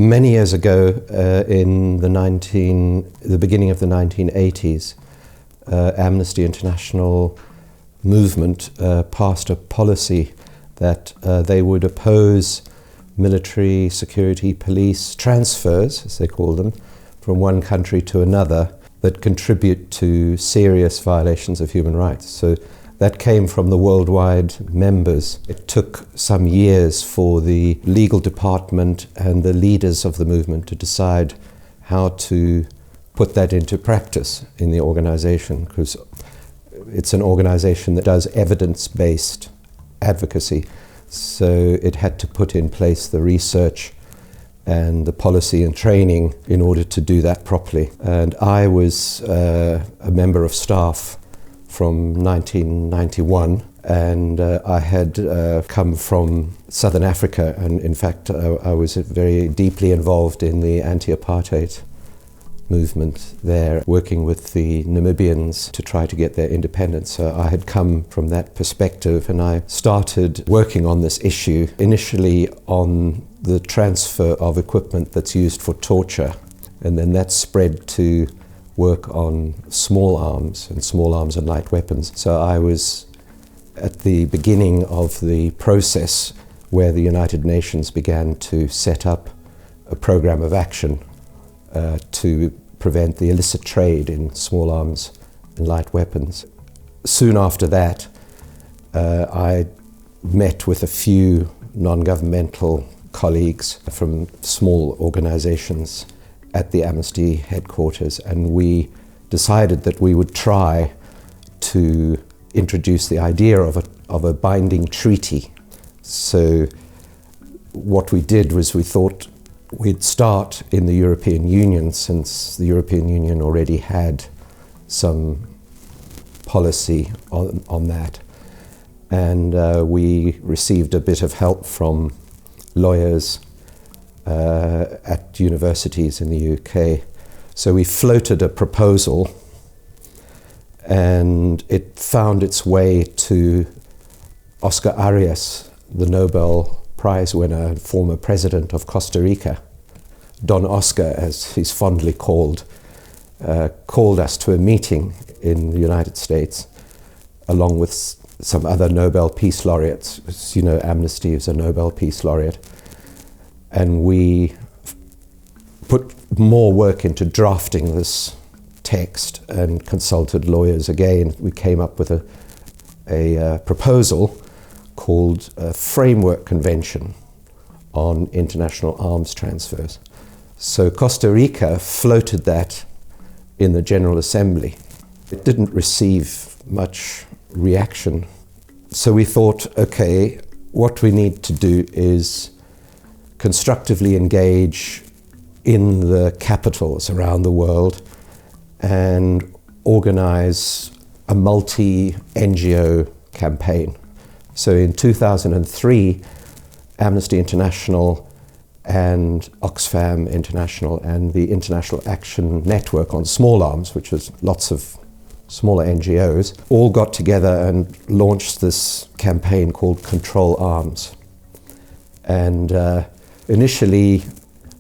Many years ago, in the beginning of the 1980s, Amnesty International movement passed a policy that they would oppose military, security, police transfers, as they call them, from one country to another that contribute to serious violations of human rights. So that came from the worldwide members. It took some years for the legal department and the leaders of the movement to decide how to put that into practice in the organization, because it's an organization that does evidence-based advocacy. So it had to put in place the research and the policy and training in order to do that properly. And I was a member of staff from 1991, and I had come from Southern Africa, and in fact I was very deeply involved in the anti-apartheid movement there, working with the Namibians to try to get their independence. So I had come from that perspective, and I started working on this issue, initially on the transfer of equipment that's used for torture, and then that spread to work on small arms and light weapons. So I was at the beginning of the process where the United Nations began to set up a program of action to prevent the illicit trade in small arms and light weapons. Soon after that, I met with a few non-governmental colleagues from small organizations at the Amnesty headquarters, and we decided that we would try to introduce the idea of a binding treaty. So what we did was we thought we'd start in the European Union, since the European Union already had some policy on that. And we received a bit of help from lawyers at universities in the UK. So we floated a proposal, and it found its way to Oscar Arias, the Nobel Prize winner, former president of Costa Rica. Don Oscar, as he's fondly called us to a meeting in the United States, along with some other Nobel Peace Laureates. As you know, Amnesty is a Nobel Peace Laureate. And we put more work into drafting this text and consulted lawyers again. We came up with a proposal called a Framework Convention on International Arms Transfers. So Costa Rica floated that in the General Assembly. It didn't receive much reaction. So we thought, okay, what we need to do is constructively engage in the capitals around the world and organize a multi-NGO campaign. So in 2003, Amnesty International and Oxfam International and the International Action Network on Small Arms, which was lots of smaller NGOs, all got together and launched this campaign called Control Arms. And initially,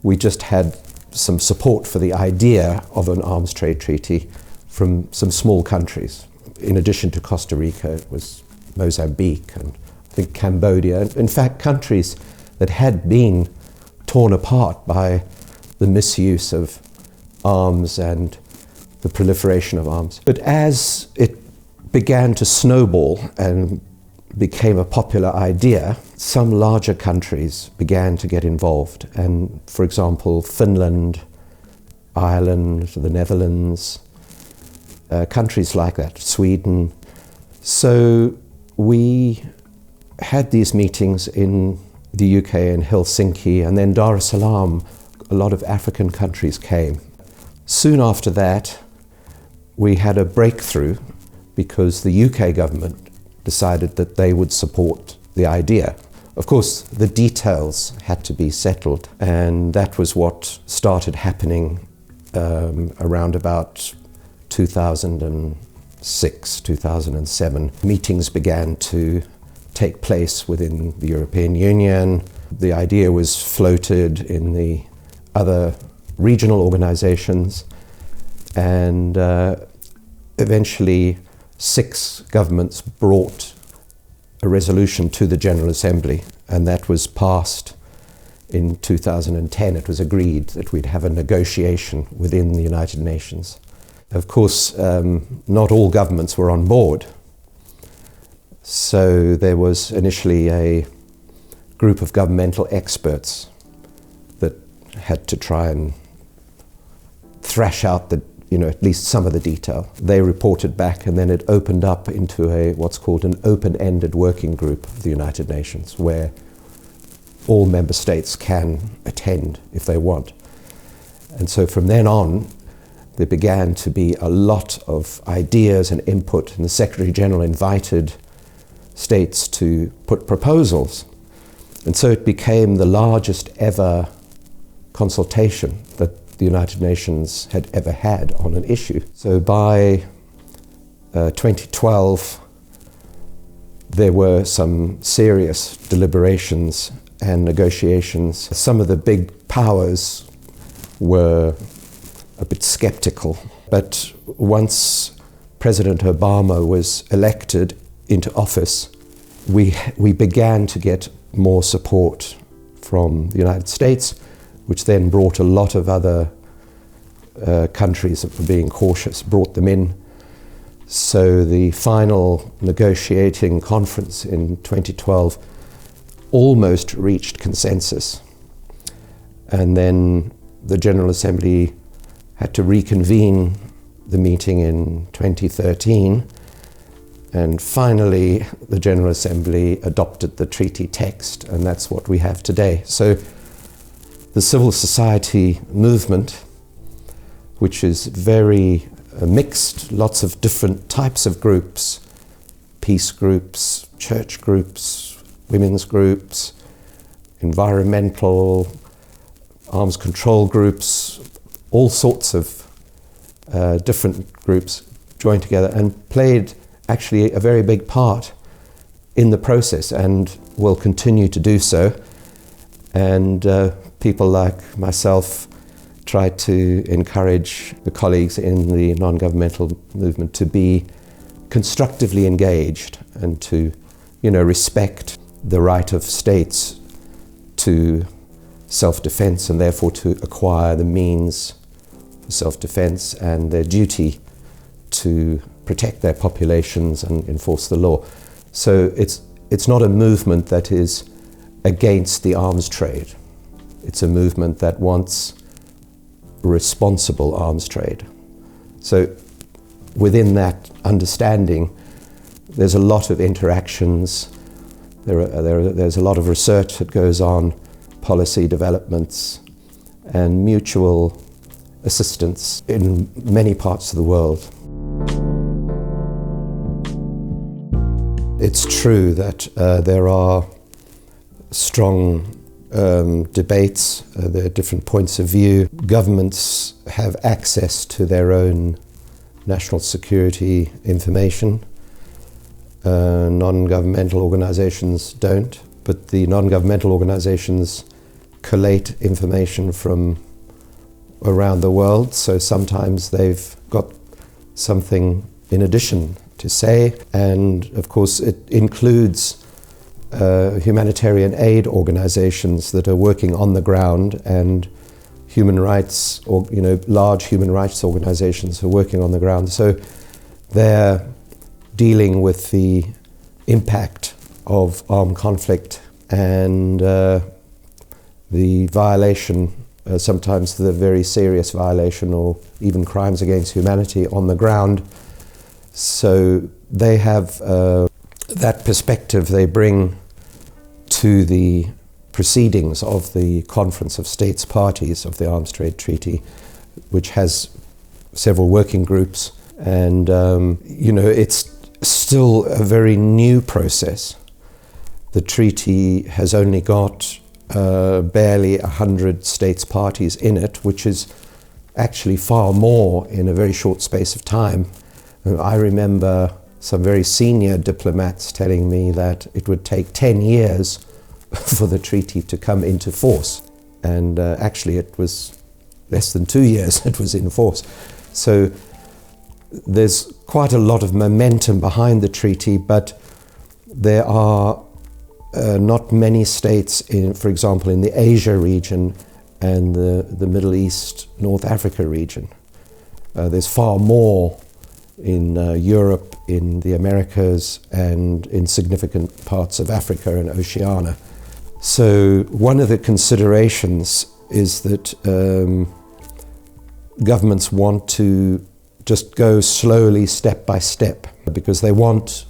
we just had some support for the idea of an arms trade treaty from some small countries. In addition to Costa Rica, it was Mozambique and I think Cambodia. In fact, countries that had been torn apart by the misuse of arms and the proliferation of arms. But as it began to snowball and became a popular idea, some larger countries began to get involved. And for example, Finland, Ireland, the Netherlands, countries like that, Sweden. So we had these meetings in the UK in Helsinki, and then Dar es Salaam. A lot of African countries came. Soon after that, we had a breakthrough because the UK government decided that they would support the idea. Of course, the details had to be settled, and that was what started happening around about 2006, 2007. Meetings began to take place within the European Union. The idea was floated in the other regional organizations, and eventually 6 governments brought a resolution to the General Assembly, and that was passed in 2010. It was agreed that we'd have a negotiation within the United Nations. Of course, not all governments were on board. So there was initially a group of governmental experts that had to try and thrash out at least some of the detail. They reported back, and then it opened up into what's called an open-ended working group of the United Nations, where all member states can attend if they want. And so from then on, there began to be a lot of ideas and input, and the Secretary General invited states to put proposals. And so it became the largest ever consultation that the United Nations had ever had on an issue. So by 2012, there were some serious deliberations and negotiations. Some of the big powers were a bit skeptical, but once President Obama was elected into office, we began to get more support from the United States, which then brought a lot of other countries that were being cautious, brought them in. So the final negotiating conference in 2012 almost reached consensus. And then the General Assembly had to reconvene the meeting in 2013. And finally, the General Assembly adopted the treaty text, and that's what we have today. So the civil society movement, which is very mixed, lots of different types of groups, peace groups, church groups, women's groups, environmental, arms control groups, all sorts of different groups joined together and played actually a very big part in the process, and will continue to do so. And people like myself try to encourage the colleagues in the non-governmental movement to be constructively engaged and to, respect the right of states to self-defense, and therefore to acquire the means for self-defense, and their duty to protect their populations and enforce the law. So it's not a movement that is against the arms trade. It's a movement that wants responsible arms trade. So within that understanding, there's a lot of interactions. There's a lot of research that goes on, policy developments, and mutual assistance in many parts of the world. It's true that there are strong debates, there are different points of view. Governments have access to their own national security information. Non-governmental organizations don't, but the non-governmental organizations collate information from around the world, so sometimes they've got something in addition to say, and of course it includes humanitarian aid organizations that are working on the ground, and human rights, or large human rights organizations who are working on the ground. So they're dealing with the impact of armed conflict and the violation, sometimes the very serious violation or even crimes against humanity on the ground. So they have that perspective they bring to the proceedings of the Conference of States Parties of the Arms Trade Treaty, which has several working groups. And, it's still a very new process. The treaty has only got barely 100 states parties in it, which is actually far more in a very short space of time. I remember some very senior diplomats telling me that it would take 10 years for the treaty to come into force. And actually it was less than 2 years it was in force. So there's quite a lot of momentum behind the treaty, but there are not many states, for example, in the Asia region and the Middle East, North Africa region. There's far more in Europe, in the Americas, and in significant parts of Africa and Oceania. So one of the considerations is that governments want to just go slowly, step by step, because they want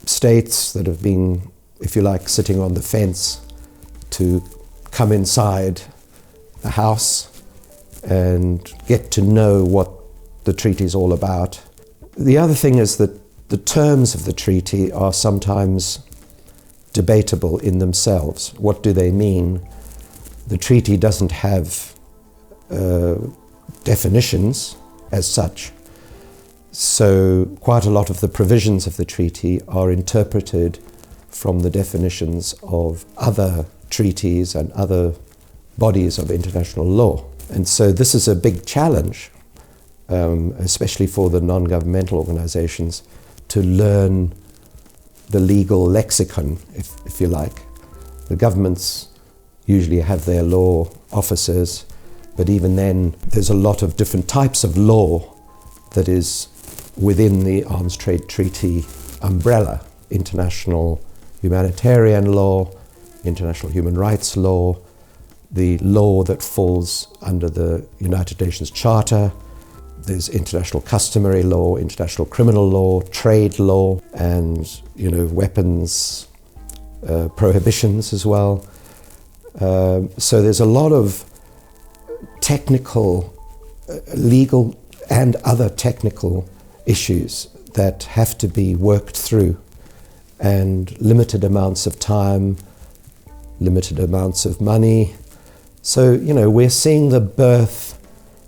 states that have been, if you like, sitting on the fence to come inside the house and get to know what the treaty is all about. The other thing is that the terms of the treaty are sometimes debatable in themselves. What do they mean? The treaty doesn't have definitions as such. So quite a lot of the provisions of the treaty are interpreted from the definitions of other treaties and other bodies of international law. And so this is a big challenge, especially for the non-governmental organizations, to learn the legal lexicon, if you like. The governments usually have their law officers, but even then there's a lot of different types of law that is within the Arms Trade Treaty umbrella. International humanitarian law, international human rights law, the law that falls under the United Nations Charter. There's international customary law, international criminal law, trade law, and weapons prohibitions as well. So there's a lot of technical, legal and other technical issues that have to be worked through, and limited amounts of time, limited amounts of money. So, we're seeing the birth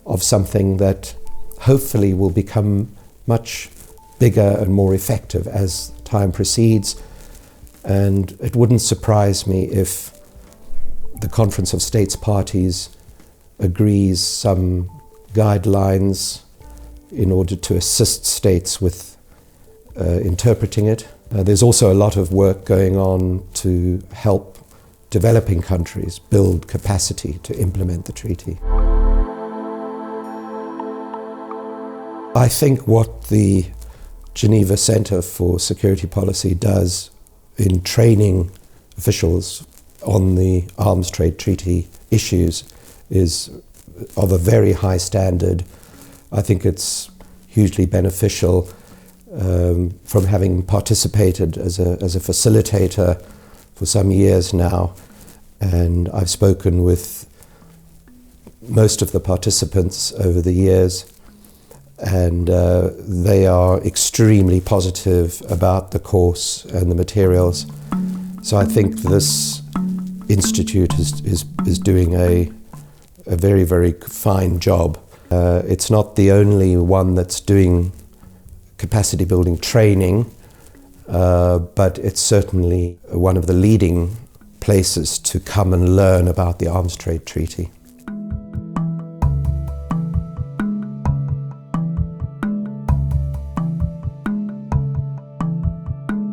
of something that hopefully will become much bigger and more effective as time proceeds. And it wouldn't surprise me if the Conference of States Parties agrees some guidelines in order to assist states with interpreting it. There's also a lot of work going on to help developing countries build capacity to implement the treaty. I think what the Geneva Center for Security Policy does in training officials on the Arms Trade Treaty issues is of a very high standard. I think it's hugely beneficial from having participated as a facilitator for some years now, and I've spoken with most of the participants over the years, and they are extremely positive about the course and the materials. So I think this institute is doing a very, very fine job. It's not the only one that's doing capacity building training, but it's certainly one of the leading places to come and learn about the Arms Trade Treaty.